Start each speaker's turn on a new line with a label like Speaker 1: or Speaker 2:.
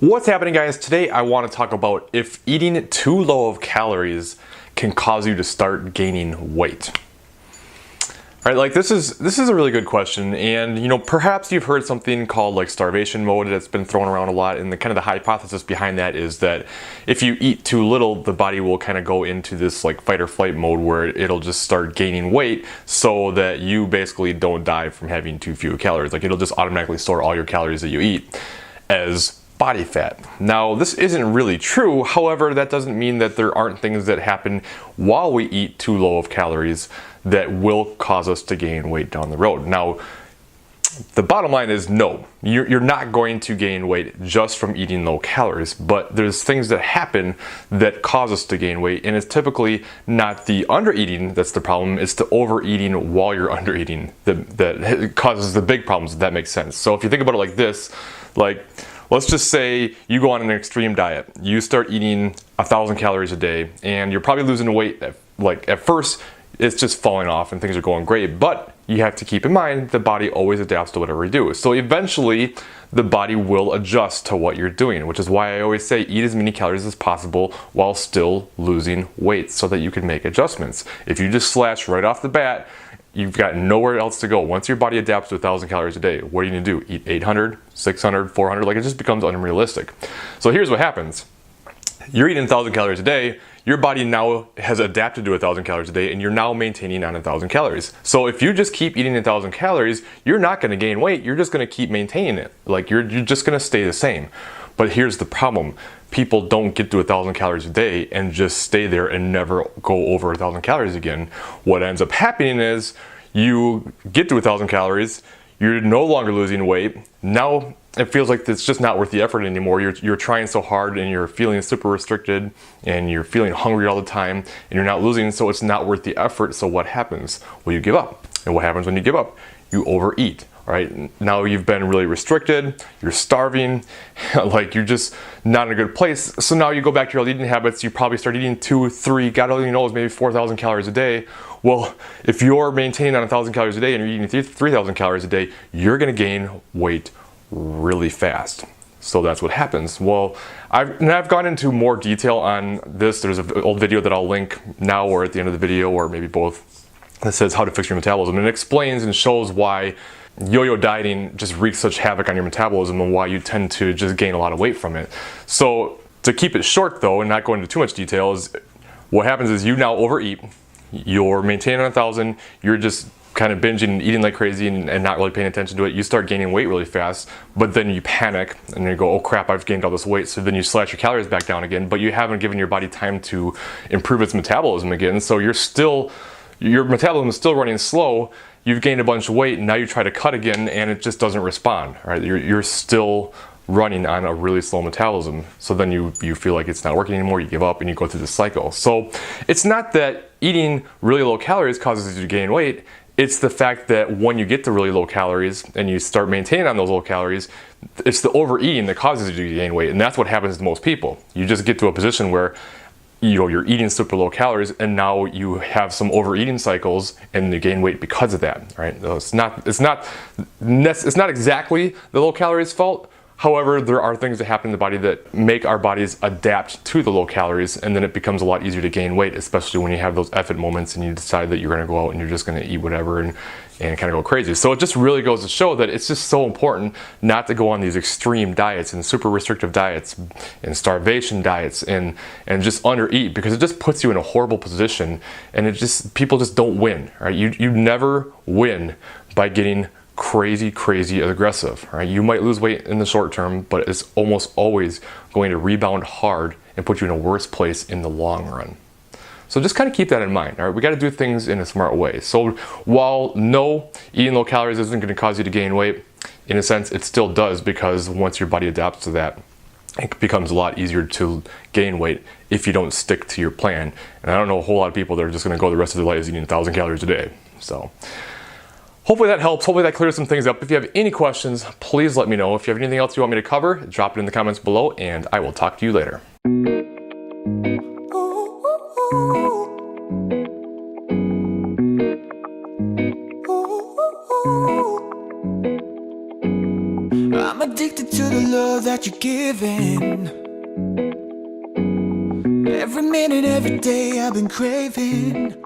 Speaker 1: What's happening, guys? Today I want to talk about if eating too low of calories can cause you to start gaining weight. All right, this is a really good question, and perhaps you've heard something called like starvation mode that's been thrown around a lot, and the hypothesis behind that is that if you eat too little, the body will kind of go into this like fight or flight mode where it'll just start gaining weight so that you basically don't die from having too few calories. Like it'll just automatically store all your calories that you eat as body fat. Now, this isn't really true. However, that doesn't mean that there aren't things that happen while we eat too low of calories that will cause us to gain weight down the road. Now, the bottom line is no, you're not going to gain weight just from eating low calories, but there's things that happen that cause us to gain weight, and it's typically not the undereating that's the problem, it's the overeating while you're undereating that causes the big problems, if that makes sense. So if you think about it like this, let's just say you go on an extreme diet. You start eating 1,000 calories a day, and you're probably losing weight. At first, it's just falling off and things are going great. But you have to keep in mind the body always adapts to whatever you do. So eventually, the body will adjust to what you're doing, which is why I always say eat as many calories as possible while still losing weight so that you can make adjustments. If you just slash right off the bat, you've got nowhere else to go. Once your body adapts to 1,000 calories a day, what are you gonna do? Eat 800, 600, 400, it just becomes unrealistic. So here's what happens. You're eating 1,000 calories a day, your body now has adapted to 1,000 calories a day, and you're now maintaining on 1,000 calories. So if you just keep eating 1,000 calories, you're not gonna gain weight, you're just gonna keep maintaining it. You're just gonna stay the same. But here's the problem. People don't get to 1,000 calories a day and just stay there and never go over 1,000 calories again. What ends up happening is you get to 1,000 calories, you're no longer losing weight. Now it feels like it's just not worth the effort anymore. You're trying so hard and you're feeling super restricted and you're feeling hungry all the time and you're not losing, so it's not worth the effort. So what happens? Well, you give up. And what happens when you give up? You overeat. Right now you've been really restricted, you're starving, you're just not in a good place. So now you go back to your old eating habits, you probably start eating 2, 3, God only knows, maybe 4,000 calories a day. Well, if you're maintaining on 1,000 calories a day and you're eating 3,000 calories a day, you're gonna gain weight really fast. So that's what happens. Well, I've gone into more detail on this. There's an old video that I'll link now or at the end of the video, or maybe both, that says how to fix your metabolism. And it explains and shows why yo-yo dieting just wreaks such havoc on your metabolism and why you tend to just gain a lot of weight from it. So to keep it short though, and not go into too much detail, is what happens is you now overeat, you're maintaining on 1,000, you're just kind of binging and eating like crazy and not really paying attention to it. You start gaining weight really fast, but then you panic and you go, oh crap, I've gained all this weight. So then you slash your calories back down again, but you haven't given your body time to improve its metabolism again. So your metabolism is still running slow. You've gained a bunch of weight and now you try to cut again and it just doesn't respond, right? You're still running on a really slow metabolism. So then you feel like it's not working anymore, you give up and you go through this cycle. So it's not that eating really low calories causes you to gain weight, it's the fact that when you get to really low calories and you start maintaining on those low calories, it's the overeating that causes you to gain weight. And that's what happens to most people. You just get to a position where you're eating super low calories and now you have some overeating cycles and you gain weight because of that, right? So it's not exactly the low calories fault. However, there are things that happen in the body that make our bodies adapt to the low calories, and then it becomes a lot easier to gain weight, especially when you have those effort moments and you decide that you're gonna go out and you're just gonna eat whatever and kind of go crazy. So it just really goes to show that it's just so important not to go on these extreme diets and super restrictive diets and starvation diets and just undereat, because it just puts you in a horrible position and people just don't win, right? You never win by getting crazy aggressive, right? You might lose weight in the short term, but it's almost always going to rebound hard and put you in a worse place in the long run. So just kind of keep that in mind, all right? We got to do things in a smart way. So while no, eating low calories isn't going to cause you to gain weight, in a sense it still does, because once your body adapts to that, it becomes a lot easier to gain weight if you don't stick to your plan. And I don't know a whole lot of people that are just going to go the rest of their lives eating 1,000 calories a day. So hopefully that helps. Hopefully that clears some things up. If you have any questions, please let me know. If you have anything else you want me to cover, drop it in the comments below, and I will talk to you later.
Speaker 2: I'm addicted to the love that you give. living. Every minute, every day I've been craving